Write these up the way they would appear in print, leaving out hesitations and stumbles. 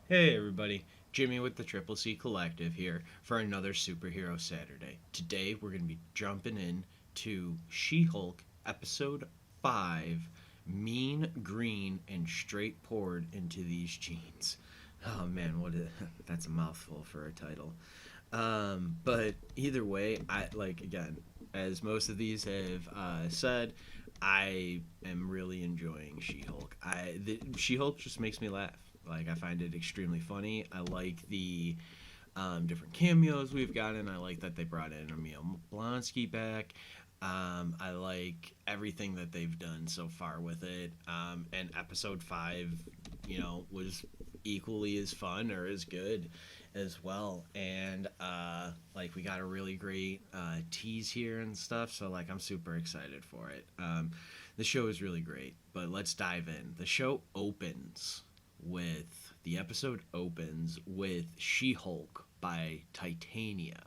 Hey everybody, Jimmy with the Triple C Collective here for another Superhero Saturday. Today we're going to be jumping in to She-Hulk episode 5, Mean Green and Straight Poured into These Jeans. Oh man, that's a mouthful for a title. But either way, I like again, as most of these have said, I am really enjoying She-Hulk. She-Hulk just makes me laugh. Like I find it extremely funny. I like the different cameos we've gotten. I like that they brought in Emil Blonsky back. I like everything that they've done so far with it. And episode 5, was equally as fun or as good as well. And like we got a really great tease here and stuff. So like I'm super excited for it. The show is really great. But let's dive in. The episode opens with She-Hulk by Titania,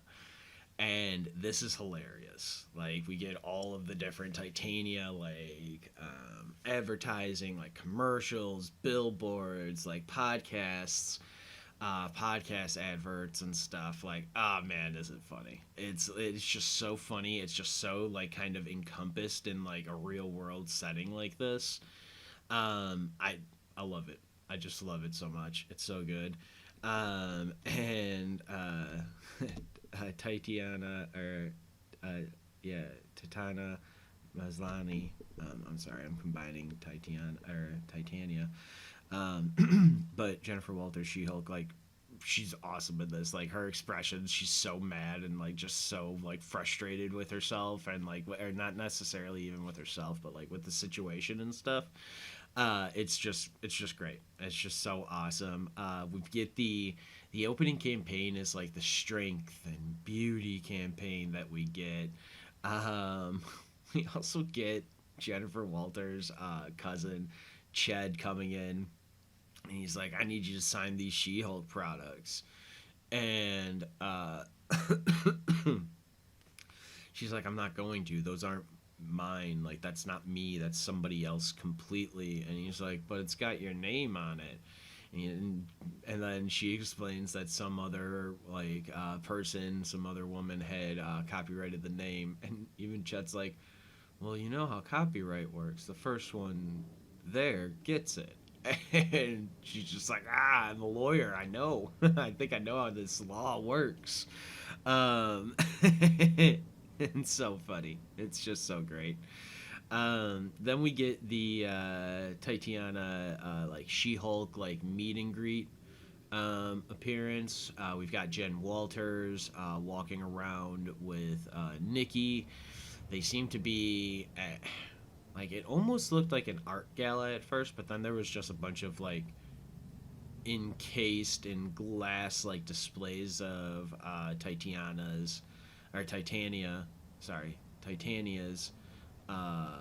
and this is hilarious. Like we get all of the different Titania like advertising, like commercials, billboards, like podcast adverts and stuff. Like, oh man, is it funny? It's just so funny. It's just so like kind of encompassed in like a real world setting like this. I love it. I just love it so much. It's so good. And Tatiana or yeah, Titana Maslany. I'm sorry, I'm combining Titania. But Jennifer Walters, She-Hulk, like she's awesome in this. Like her expressions, she's so mad and like just so like frustrated with herself and like or not necessarily even with herself, but like with the situation and stuff. It's just great. It's just so awesome. We get the opening campaign is like the strength and beauty campaign that we get. Um, we also get Jennifer Walters' cousin Ched coming in, and he's like, "I need you to sign these She-Hulk products," and she's like, "I'm not going to. Those aren't mine. Like that's not me. That's somebody else completely." And he's like, "But it's got your name on it." And then she explains that some other like person, some other woman had copyrighted the name, and even Chet's like, "Well, you know how copyright works. The first one there gets it." And she's just like, I'm a lawyer. I know. I think I know how this law works. Um, it's so funny. It's just so great. Then we get the Tatiana like She-Hulk like meet and greet appearance. We've got Jen Walters walking around with Nikki. They seem to be like it almost looked like an art gala at first, but then there was just a bunch of like encased in glass like displays of Titania, sorry, Titania's uh,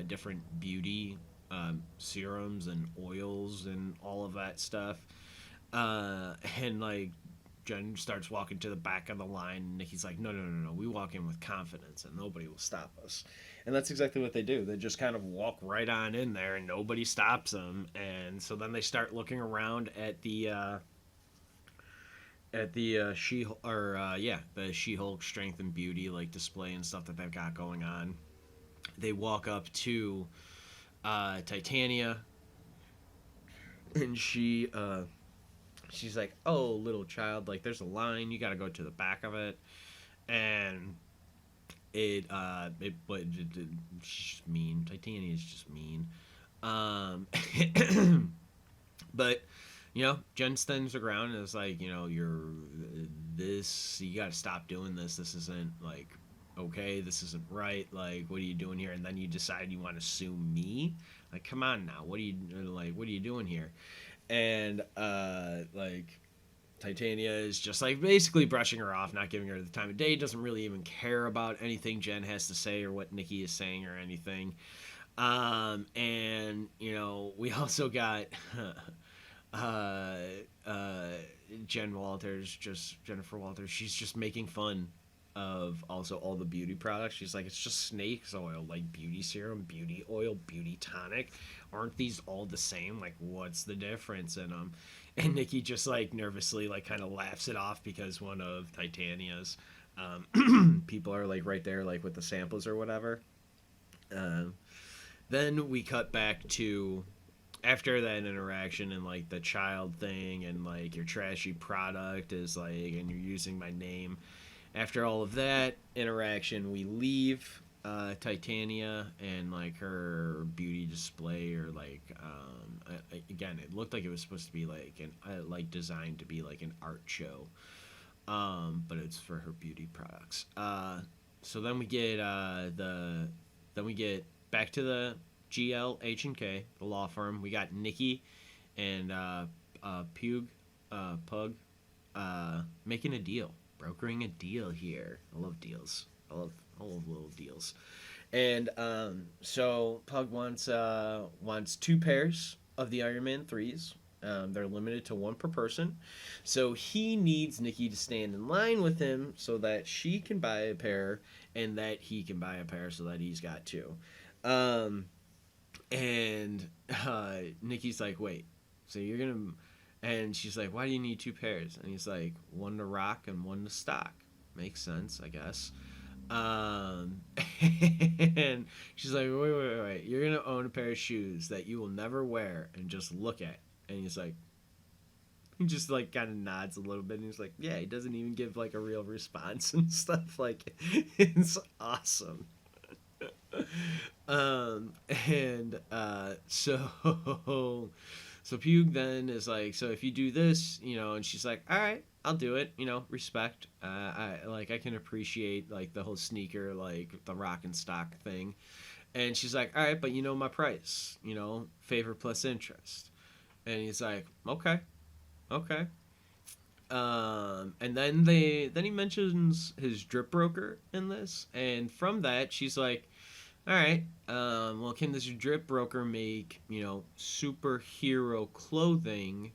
different beauty serums and oils and all of that stuff. And like Jen starts walking to the back of the line, and Nikki's like, "No, no, no, no. We walk in with confidence, and nobody will stop us." And that's exactly what they do. They just kind of walk right on in there, and nobody stops them. And so then they start looking around at the she or yeah the She-Hulk strength and beauty like display and stuff that they've got going on. They walk up to Titania, and she's like, "Oh, little child, like there's a line. You got to go to the back of it." And she's just mean. Titania is just mean. Um, but Jen stands her ground and is like, you got to stop doing this. This isn't like okay. This isn't right. Like, what are you doing here? And then you decide you want to sue me. Like, come on now. What are you doing here? And like Titania is just like basically brushing her off, not giving her the time of day, doesn't really even care about anything Jen has to say or what Nikki is saying or anything. And we also got uh, uh, Jennifer Walters. She's just making fun of also all the beauty products. She's like, it's just snake's oil, like beauty serum, beauty oil, beauty tonic. Aren't these all the same? Like, what's the difference in them? And Nikki just like nervously, like, kind of laughs it off because one of Titania's people are like right there, like with the samples or whatever. Uh, then we cut back to after that interaction and like the child thing and like your trashy product is like and you're using my name. After all of that interaction, we leave Titania and like her beauty display or like again, it looked like it was supposed to be like an like designed to be like an art show, but it's for her beauty products. So then we get then we get back to the GLH&K, the law firm. We got Nikki and Pug making a deal, brokering a deal here. I love deals. I love little deals. And so Pug wants two pairs of the Iron Man 3s. They're limited to one per person. So he needs Nikki to stand in line with him so that she can buy a pair and that he can buy a pair so that he's got two. And Nikki's like, wait, so you're going to. And she's like, why do you need two pairs? And he's like, one to rock and one to stock. Makes sense, I guess. Um, and she's like, wait. You're going to own a pair of shoes that you will never wear and just look at. And he's like, he just like kind of nods a little bit. And he's like, yeah, he doesn't even give like a real response and stuff. Like, it's awesome. And so Pug then is like, so if you do this, and she's like, all right, I'll do it, respect. I can appreciate like the whole sneaker, like the rock and stock thing. And she's like, all right, but my price, favor plus interest. And he's like, okay. And then he mentions his drip broker in this, and from that she's like, all right, well, can this drip broker make superhero clothing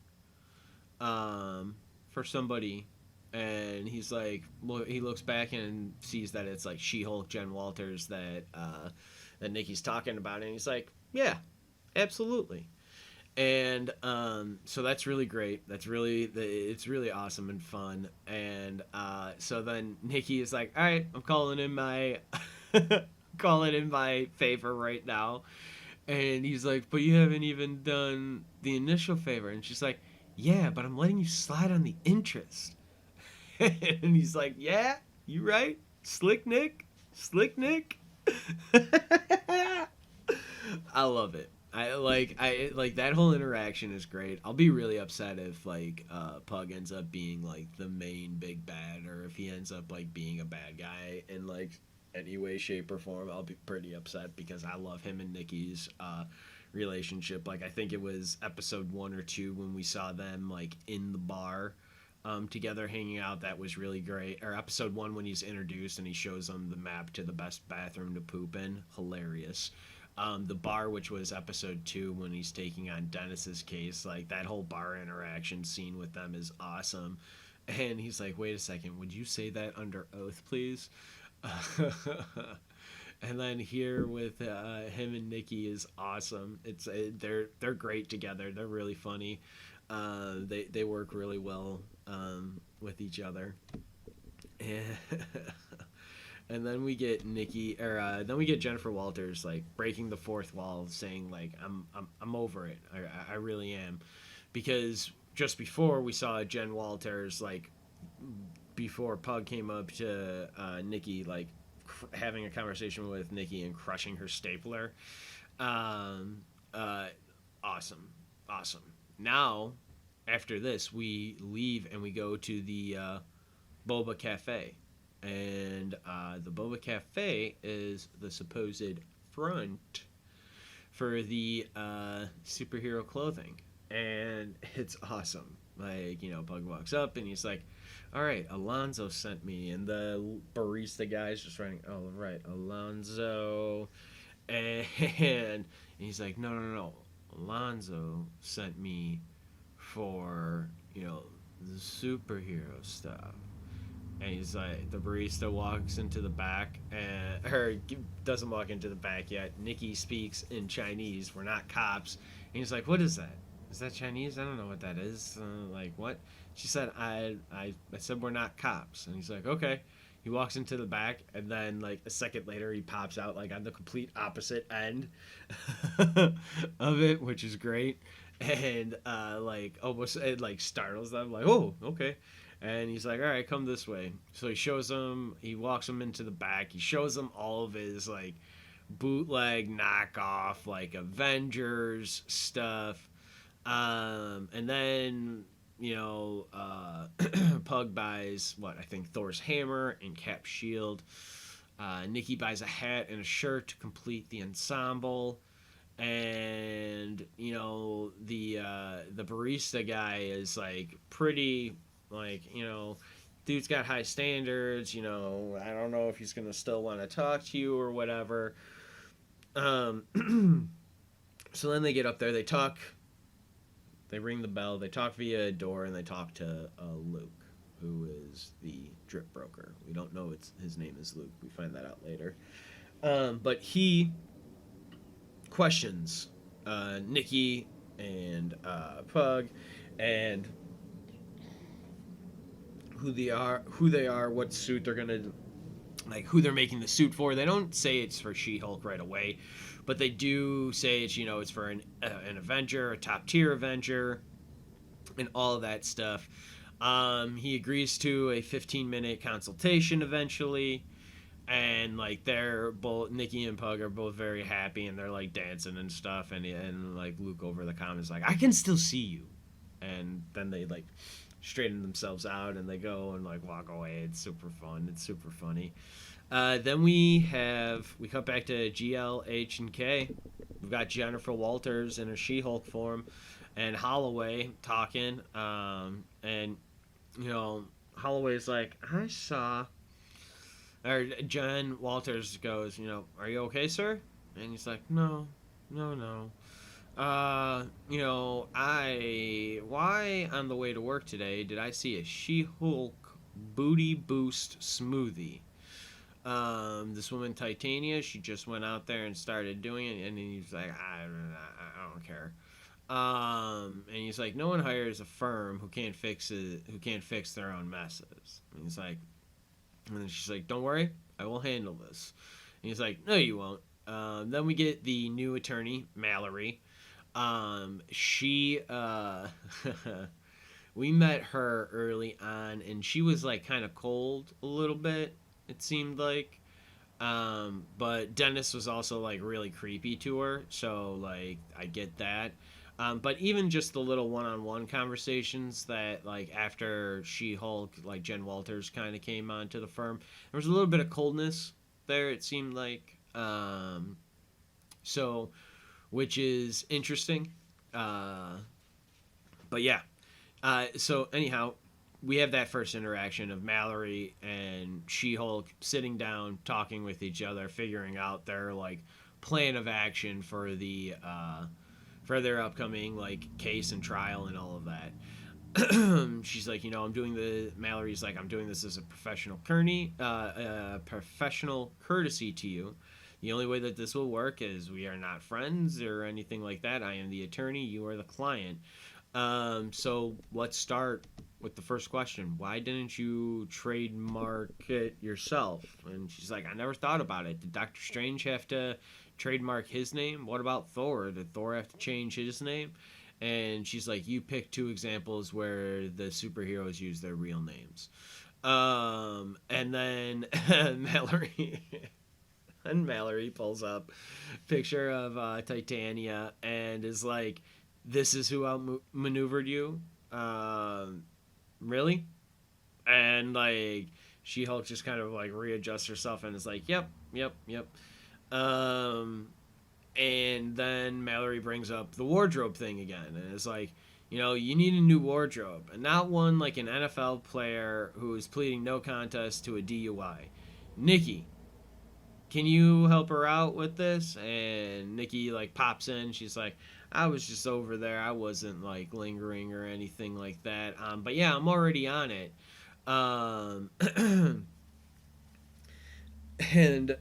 for somebody? And he's like, well, he looks back and sees that it's like She-Hulk, Jen Walters that Nikki's talking about, and he's like, yeah, absolutely. And so that's really great. It's really awesome and fun. And so then Nikki is like, all right, I'm calling in my favor right now. And he's like, but you haven't even done the initial favor. And she's like, yeah, but I'm letting you slide on the interest. And he's like, yeah, you right, slick Nick. I love it. I like that whole interaction is great. I'll be really upset if like Pug ends up being like the main big bad, or if he ends up like being a bad guy in like any way, shape, or form. I'll be pretty upset because I love him and Nikki's relationship. Like, I think it was episode 1 or 2 when we saw them like in the bar together hanging out. That was really great. Or episode 1 when he's introduced and he shows them the map to the best bathroom to poop in. Hilarious. The bar, which was episode 2 when he's taking on Dennis's case, like that whole bar interaction scene with them is awesome. And he's like, wait a second, would you say that under oath, please? And then here with him and Nikki is awesome. They're great together. They're really funny. They work really well with each other. And and then we get then we get Jennifer Walters like breaking the fourth wall, saying like I'm over it. I really am, because just before we saw Jen Walters like before Pug came up to Nikki, like having a conversation with Nikki and crushing her stapler. Um, uh, awesome. Now, after this, we leave and we go to the Boba Cafe. And the Boba Cafe is the supposed front for the superhero clothing. And it's awesome. Like, Pug walks up and he's like, all right, Alonzo sent me. And the barista guy's just writing, oh, right, Alonzo. And he's like, no. Alonzo sent me for, the superhero stuff. And he's like, the barista walks into the back, and or doesn't walk into the back yet. Nikki speaks in Chinese. We're not cops. And he's like, "What is that? Is that Chinese? I don't know what that is. Like what?" She said, I said we're not cops." And he's like, "Okay." He walks into the back, and then like a second later, he pops out like on the complete opposite end of it, which is great. And like almost it like startles them, like, "Oh, okay." And he's like, "All right, come this way." So he shows them. He walks them into the back. He shows them all of his like bootleg knockoff like Avengers stuff. And then Pug buys what I think Thor's hammer and Cap's shield. Nikki buys a hat and a shirt to complete the ensemble. And the barista guy is like pretty like dude's got high standards. I don't know if he's gonna still want to talk to you or whatever. So then they get up there, they talk, they ring the bell, they talk via a door, and they talk to Luke, who is the drip broker. We don't know his name is Luke. We find that out later. But he questions Nikki and Pug, and who they are, what suit they're gonna, like who they're making the suit for. They don't say it's for She-Hulk right away, but they do say it's for an Avenger, a top tier Avenger, and all of that stuff. He agrees to a 15-minute consultation eventually, and like they're both, Nikki and Pug are both very happy, and they're like dancing and stuff, and like Luke over the comm is like, "I can still see you," and then they like straighten themselves out and they go and like walk away. It's super fun. It's super funny. Then we cut back to GL, and K. We've got Jennifer Walters in her She-Hulk form, and Holloway talking. And Holloway's like, "I saw." Or Jen Walters goes, "Are you okay, sir?" And he's like, "No, no, no. Why on the way to work today did I see a She-Hulk booty boost smoothie? This woman Titania, she just went out there and started doing it," and he's like, I don't care. And he's like, "No one hires a firm who can't fix their own messes." And he's like, and then she's like, "Don't worry, I will handle this." And he's like, "No, you won't." Then we get the new attorney, Mallory. She we met her early on, and she was like kind of cold a little bit, it seemed like. But Dennis was also like really creepy to her, so like I get that. But even just the little one-on-one conversations that like after She-Hulk, like Jen Walters kind of came onto the firm, there was a little bit of coldness there. It seemed like, so, which is interesting. But yeah. So anyhow, we have that first interaction of Mallory and She-Hulk sitting down, talking with each other, figuring out their like plan of action for for their upcoming like case and trial and all of that. She's like, Mallory's like, "I'm doing this as a professional courtesy to you. The only way that this will work is we are not friends or anything like that. I am the attorney, you are the client. So let's start with the first question. Why didn't you trademark it yourself?" And she's like, "I never thought about it. Did Doctor Strange have to trademark his name? What about Thor? Did Thor have to change his name?" And she's like, "You picked two examples where the superheroes use their real names." And then Mallory pulls up a picture of Titania and is like, "This is who outmaneuvered you? Really?" And like She-Hulk just kind of like readjusts herself and is like, "Yep, yep, yep." And then Mallory brings up the wardrobe thing again, and it's like, you need a new wardrobe, and not one like an NFL player who is pleading no contest to a DUI. Nikki, can you help her out with this? And Nikki like pops in. She's like, "I was just over there. I wasn't like lingering or anything like that. But yeah, I'm already on it." Um, and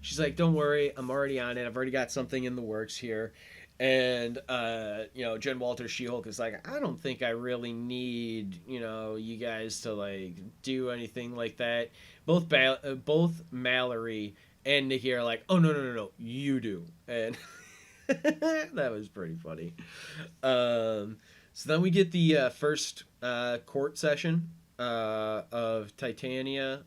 she's like, "Don't worry, I'm already on it. I've already got something in the works here." And Jen Walters, She-Hulk, is like, "I don't think I really need you guys to like do anything like that." Both Mallory and Nikki are like, "Oh, no, no, no, no, you do," and that was pretty funny. So then we get the first court session of Titania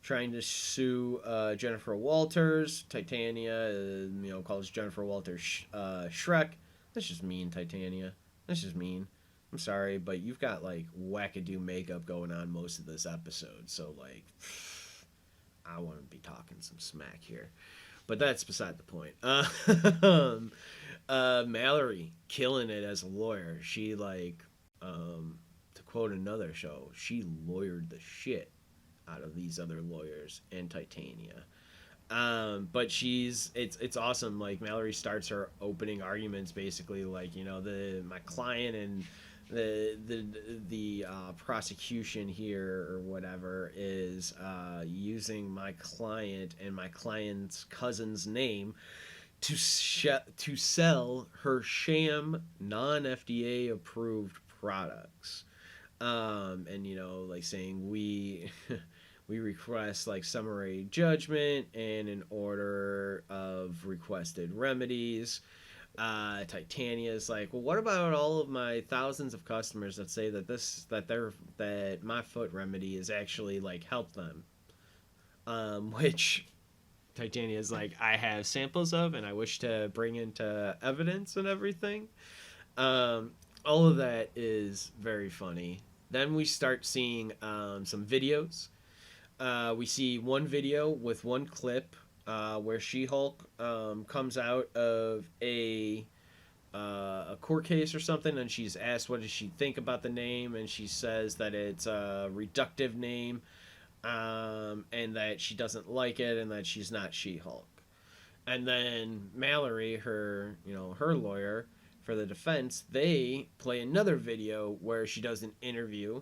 trying to sue Jennifer Walters. Titania, calls Jennifer Walters Shrek. That's just mean, Titania. That's just mean. I'm sorry, but you've got like wackadoo makeup going on most of this episode, so like, I want to be talking some smack here, but that's beside the point. Mallory killing it as a lawyer. She like, to quote another show, she lawyered the shit out of these other lawyers and Titania. But it's awesome. Like Mallory starts her opening arguments basically like my client and the prosecution here or whatever is using my client and my client's cousin's name to sell her sham non FDA approved products. And like saying we request like summary judgment and an order of requested remedies. Titania's like, well, what about all of my thousands of customers that say that my foot remedy is actually like help them? Which Titania's like, I have samples of, and I wish to bring into evidence and everything. All of that is very funny. Then we start seeing some videos. We see one video with one clip where She-Hulk comes out of a court case or something, and she's asked what does she think about the name, and she says that it's a reductive name, and that she doesn't like it, and that she's not She-Hulk. And then Mallory, her lawyer for the defense, they play another video where she does an interview.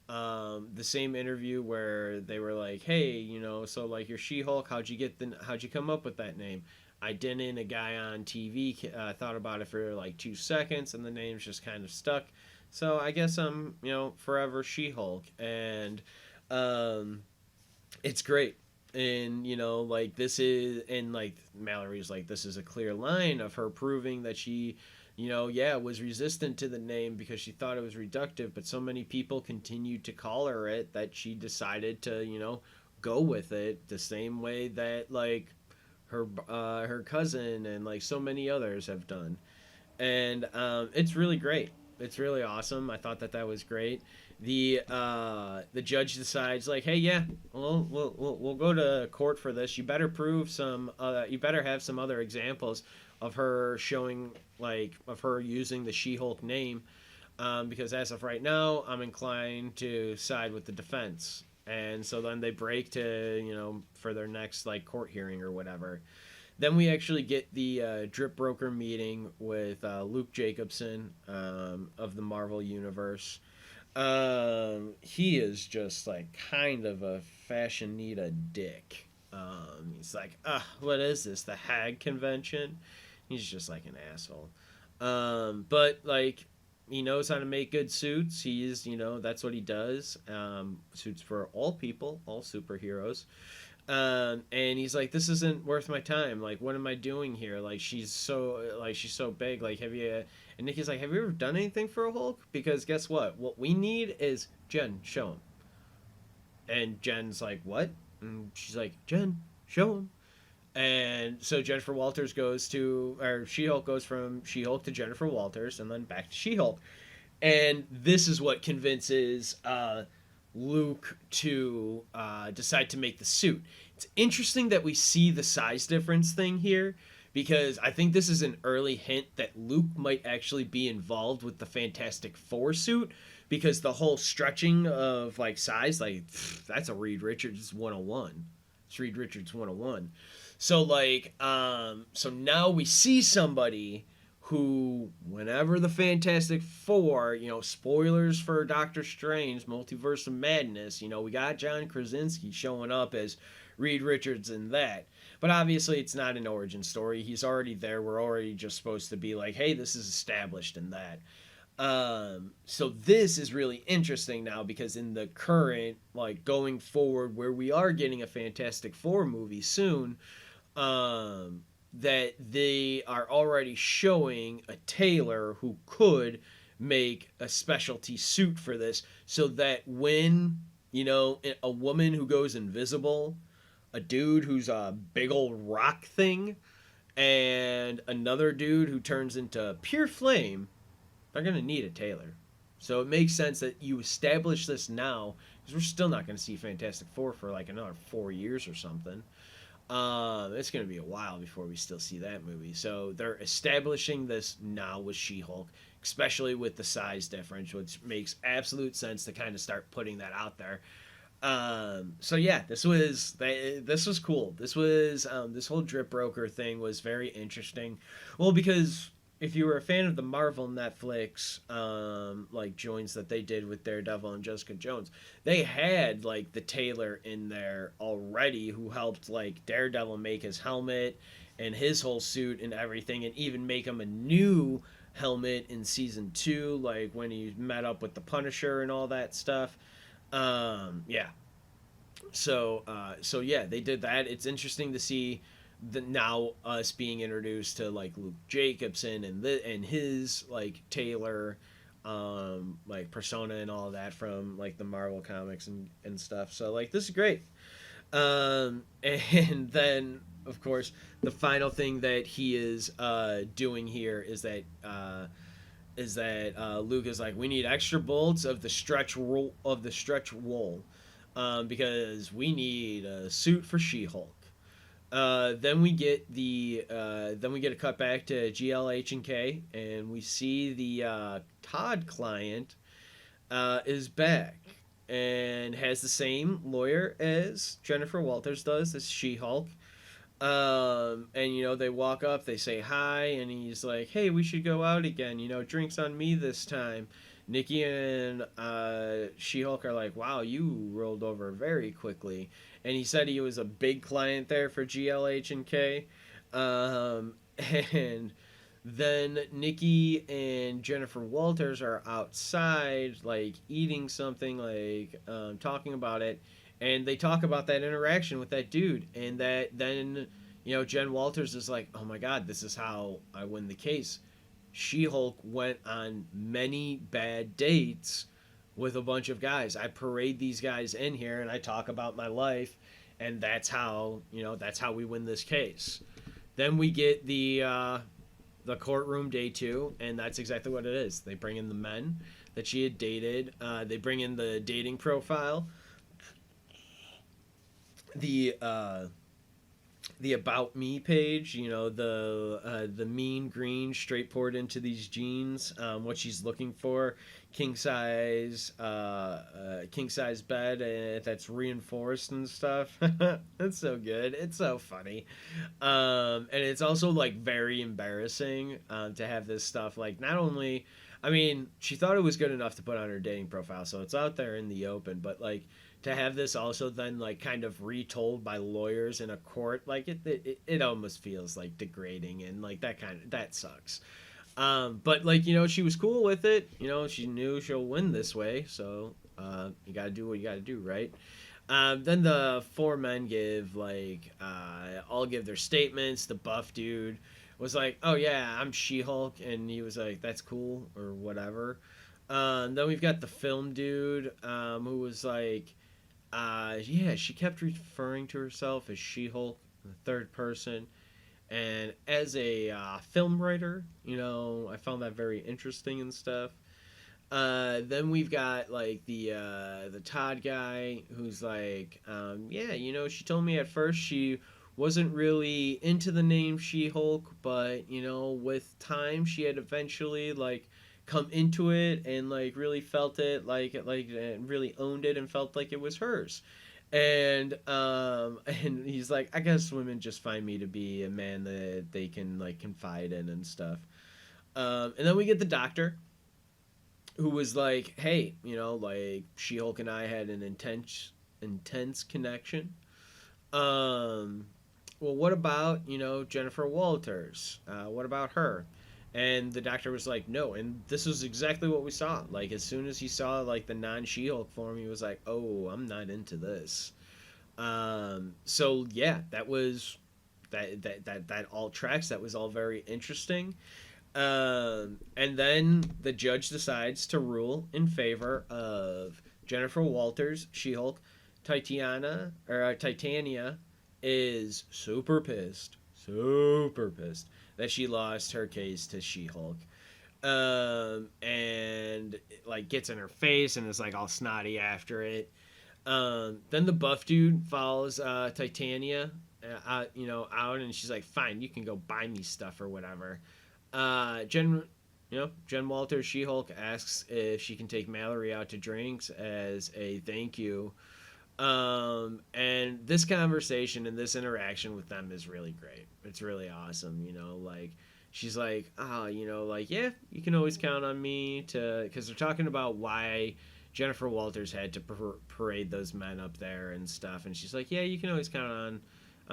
The same interview where they were like, "Hey, so like you're She-Hulk. How'd you come up with that name?" I didn't. A guy on TV thought about it for like 2 seconds, and the name's just kind of stuck. So I guess I'm forever She-Hulk, and it's great. And like this is, and like Mallory's like, this is a clear line of her proving that she was resistant to the name because she thought it was reductive, but so many people continued to call her it that she decided to go with it the same way that like her cousin and like so many others have done. And it's really great. It's really awesome. I thought that was great. The judge decides like, hey, yeah, we'll go to court for this. You better prove some. You better have some other examples of her showing like of her using the She-Hulk name, because as of right now, I'm inclined to side with the defense. And so then they break to for their next like court hearing or whatever. Then we actually get the Drip Broker meeting with Luke Jacobson of the Marvel Universe. He is just like kind of a fashionita dick. He's like, what is this? The Hag convention? He's just like an asshole. But like, he knows how to make good suits. He's, that's what he does. Suits for all people, all superheroes. And he's like, this isn't worth my time. Like, what am I doing here? Like, she's so big. Like, have you? And Nikki's like, have you ever done anything for a Hulk? Because guess what? What we need is Jen. Show him. And Jen's like, what? And she's like, Jen, show him. And so Jennifer Walters She-Hulk goes from She-Hulk to Jennifer Walters, and then back to She-Hulk. And this is what convinces Luke to decide to make the suit. It's interesting that we see the size difference thing here, because I think this is an early hint that Luke might actually be involved with the Fantastic Four suit, because the whole stretching of like size, like that's a Reed Richards 101. It's Reed Richards 101. So like so now we see somebody who, whenever the Fantastic Four, spoilers for Doctor Strange, Multiverse of Madness, we got John Krasinski showing up as Reed Richards in that. But obviously, it's not an origin story. He's already there. We're already just supposed to be like, hey, this is established in that. So this is really interesting now because in the current, like going forward, where we are getting a Fantastic Four movie soon, that they are already showing a tailor who could make a specialty suit for this so that when, a woman who goes invisible, a dude who's a big old rock thing, and another dude who turns into pure flame, they're going to need a tailor. So it makes sense that you establish this now because we're still not going to see Fantastic Four for like another 4 years or something. It's going to be a while before we still see that movie. So they're establishing this now with She-Hulk, especially with the size difference, which makes absolute sense to kind of start putting that out there. So yeah, this was cool. This whole Drip Broker thing was very interesting. Well, because if you were a fan of the Marvel Netflix like joints that they did with Daredevil and Jessica Jones, they had like the tailor in there already who helped like Daredevil make his helmet and his whole suit and everything, and even make him a new helmet in season 2, like when he met up with the Punisher and all that stuff. Yeah. So yeah, they did that. It's interesting to see the now us being introduced to like Luke Jacobson and his like Taylor like persona and all of that from like the Marvel comics and stuff. So like this is great. And then of course the final thing that he is doing here is that Luke is like, we need extra bolts of the stretch wool because we need a suit for She-Hulk. Then we get a cut back to GLH and K, and we see the Todd client is back and has the same lawyer as Jennifer Walters does, as She-Hulk. And they walk up, they say hi, and he's like, "Hey, we should go out again. Drinks on me this time." Nikki and She-Hulk are like, "Wow, you rolled over very quickly." And he said he was a big client there for GLH and K. And then Nikki and Jennifer Walters are outside, like eating something, like talking about it, and they talk about that interaction with that dude, and that then Jen Walters is like, "Oh my God, this is how I win the case." She-Hulk went on many bad dates with a bunch of guys. I parade these guys in here and I talk about my life, and that's how we win this case. Then we get the courtroom day 2, and that's exactly what it is. They bring in the men that she had dated. They bring in the dating profile, the about me page, the mean green straight poured into these jeans, what she's looking for, king size bed that's reinforced and stuff. That's so good. It's so funny. And it's also like very embarrassing to have this stuff, like, not only, I mean, she thought it was good enough to put on her dating profile, so it's out there in the open, but like to have this also then like kind of retold by lawyers in a court, like it almost feels like degrading, and like that sucks. But like she was cool with it. She knew she'll win this way, so you gotta do what you gotta do, right? Then the 4 men give all give their statements. The buff dude was like, "Oh yeah, I'm She-Hulk," and he was like, "That's cool," or whatever. Then we've got the film dude who was like, yeah, she kept referring to herself as She-Hulk in the third person. And as a film writer, I found that very interesting and stuff. Then we've got like the Todd guy who's like, yeah, she told me at first she wasn't really into the name She-Hulk, but with time she had eventually like come into it and like really felt it, like really owned it and felt like it was hers. And he's like, I guess women just find me to be a man that they can like confide in and stuff. And then we get the Doctor, who was like, "Hey, like She-Hulk and I had an intense connection. Um, well, what about Jennifer Walters? What about her?" And the Doctor was like, "No." And this is exactly what we saw. Like as soon as he saw like the non-She-Hulk form, he was like, "Oh, I'm not into this." So yeah, that was that all tracks. That was all very interesting. And then the judge decides to rule in favor of Jennifer Walters, She-Hulk. Titania is super pissed that she lost her case to She-Hulk. And like gets in her face and is like all snotty after it. Then the buff dude follows Titania, out, and she's like, "Fine, you can go buy me stuff or whatever." Jen Walters, She-Hulk, asks if she can take Mallory out to drinks as a thank you. And this conversation and this interaction with them is really great. It's really awesome. Like she's like, like, yeah, you can always count on me because they're talking about why Jennifer Walters had to parade those men up there and stuff, and she's like, yeah, you can always count on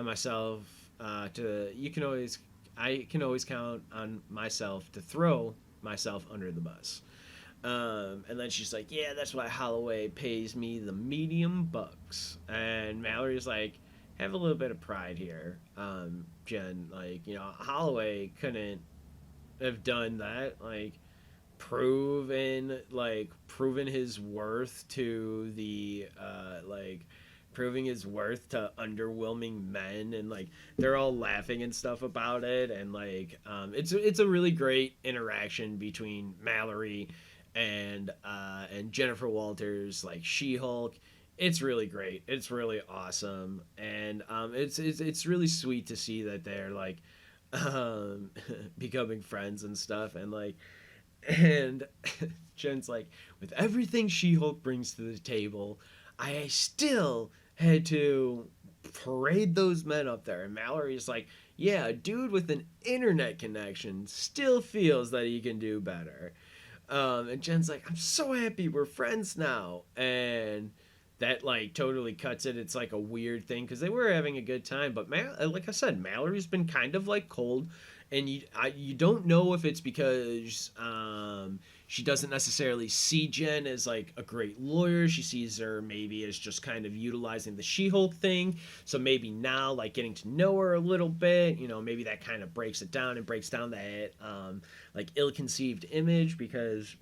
myself. I can always count on myself to throw myself under the bus. And then she's like, yeah, that's why Holloway pays me the medium bucks. And Mallory's like, have a little bit of pride here, Jen. Like, Holloway couldn't have done that. Like, proven his worth to the proving his worth to underwhelming men, and like they're all laughing and stuff about it, and like it's a really great interaction between Mallory and Jennifer Walters, like She-Hulk. It's really great. It's really awesome, and it's really sweet to see that they're like um, becoming friends and stuff, and Jen's like, with everything She-Hulk brings to the table, I still had to parade those men up there. And Mallory's like, yeah, a dude with an internet connection still feels that he can do better. And Jen's like, I'm so happy we're friends now. And that like totally cuts it. It's like a weird thing because they were having a good time, but like I said, Mallory's been kind of like cold, and you don't know if it's because she doesn't necessarily see Jen as like a great lawyer. She sees her maybe as just kind of utilizing the She-Hulk thing. So maybe now, like getting to know her a little bit, maybe that kind of breaks it down and breaks down that like ill-conceived image, because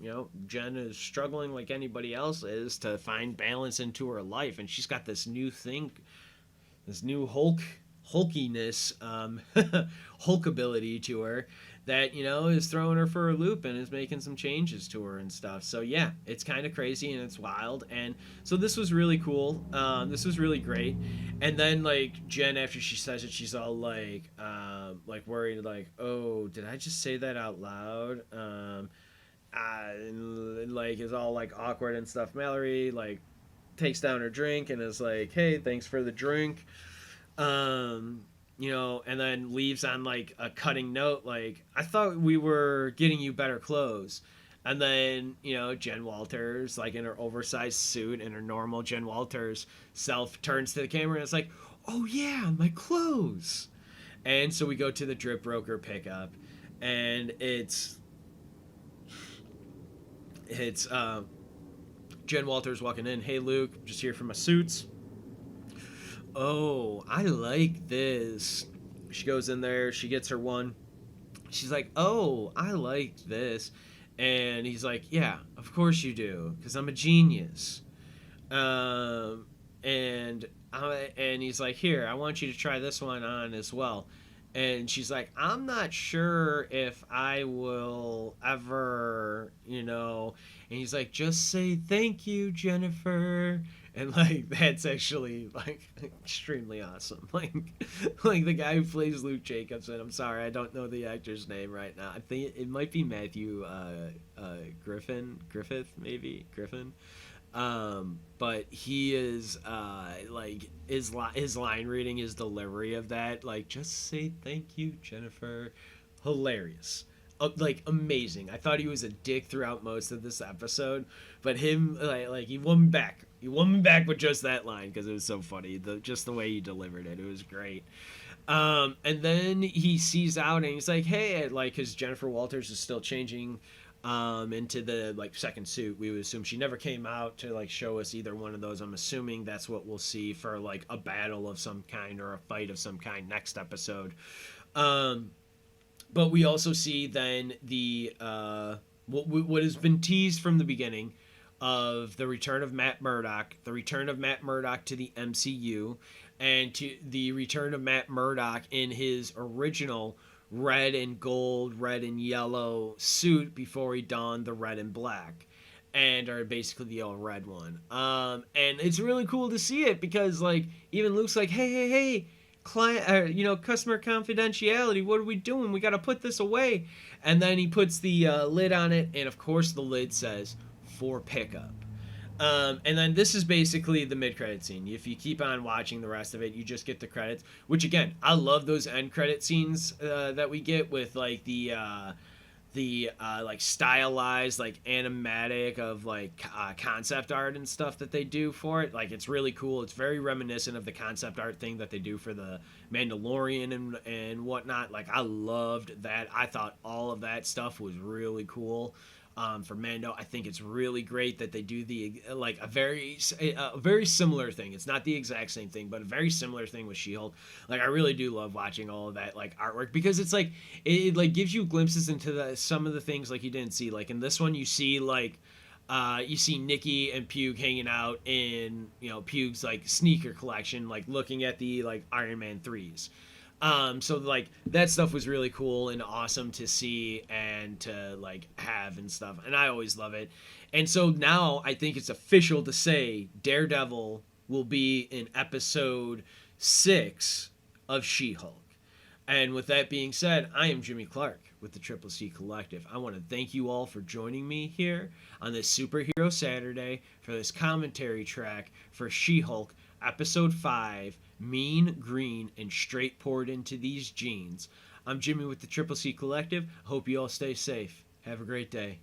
Jen is struggling like anybody else is to find balance into her life, and she's got this new thing, this new hulkiness, Hulk ability to her that is throwing her for a loop and is making some changes to her and stuff. So yeah, it's kind of crazy and it's wild, and so this was really cool. This was really great. And then like Jen, after she says it, she's all like worried, like, oh, did I just say that out loud? And like is all like awkward and stuff. Mallory like takes down her drink and is like, hey, thanks for the drink. And then leaves on like a cutting note, like, I thought we were getting you better clothes. And then, Jen Walters, like in her oversized suit and her normal Jen Walters self, turns to the camera and it's like, oh yeah, my clothes. And so we go to the Drip Broker pickup, and it's Jen Walters walking in. Hey Luke, just here for my suits. Oh, I like this. She goes in there, she gets her one. She's like, oh, I like this. And he's like, yeah, of course you do, because I'm a genius. Um, and he's like, here, I want you to try this one on as well. And she's like, I'm not sure if I will ever, And he's like, just say thank you, Jennifer. And like that's actually like extremely awesome. Like the guy who plays Luke Jacobson. I'm sorry, I don't know the actor's name right now. I think it might be Matthew Griffith, maybe Griffin. But he is like his line reading, his delivery of that, like, just say thank you, Jennifer, hilarious. like amazing. I thought he was a dick throughout most of this episode, but him like he won me back. He won me back with just that line because it was so funny. Just the way he delivered it, it was great. And then he sees out and he's like, "Hey," like, because Jennifer Walters is still changing into the like second suit. We would assume she never came out to like show us either one of those. I'm assuming that's what we'll see for like a battle of some kind or a fight of some kind next episode. Um, but we also see then the what has been teased from the beginning of the return of Matt Murdock, the return of Matt Murdock to the MCU, and to the return of Matt Murdock in his original red and gold, red and yellow suit before he donned the red and black, and or basically the all red one. And it's really cool to see it because like even Luke's like, hey, client, customer confidentiality. What are we doing? We got to put this away. And then he puts the lid on it, and of course the lid says for pickup. And then this is basically the mid-credit scene. If you keep on watching the rest of it, you just get the credits. Which again, I love those end credit scenes that we get with like the like stylized like animatic of like concept art and stuff that they do for it. Like it's really cool. It's very reminiscent of the concept art thing that they do for the Mandalorian and whatnot. Like I loved that. I thought all of that stuff was really cool. For Mando, I think it's really great that they do the like a very similar thing. It's not the exact same thing, but a very similar thing with She-Hulk. Like I really do love watching all of that like artwork because it's like it like gives you glimpses into some of the things like you didn't see. Like in this one, you see like you see Nikki and Pug hanging out in Pug's like sneaker collection, like looking at the like Iron Man 3s. So like that stuff was really cool and awesome to see and to like have and stuff, and I always love it. And so now I think it's official to say Daredevil will be in episode 6 of She-Hulk. And with that being said, I am Jimmy Clark with the Triple C Collective. I want to thank you all for joining me here on this Superhero Saturday for this commentary track for She-Hulk Episode 5, Mean, Green, and Straight Poured Into These Jeans. I'm Jimmy with the Triple C Collective. Hope you all stay safe. Have a great day.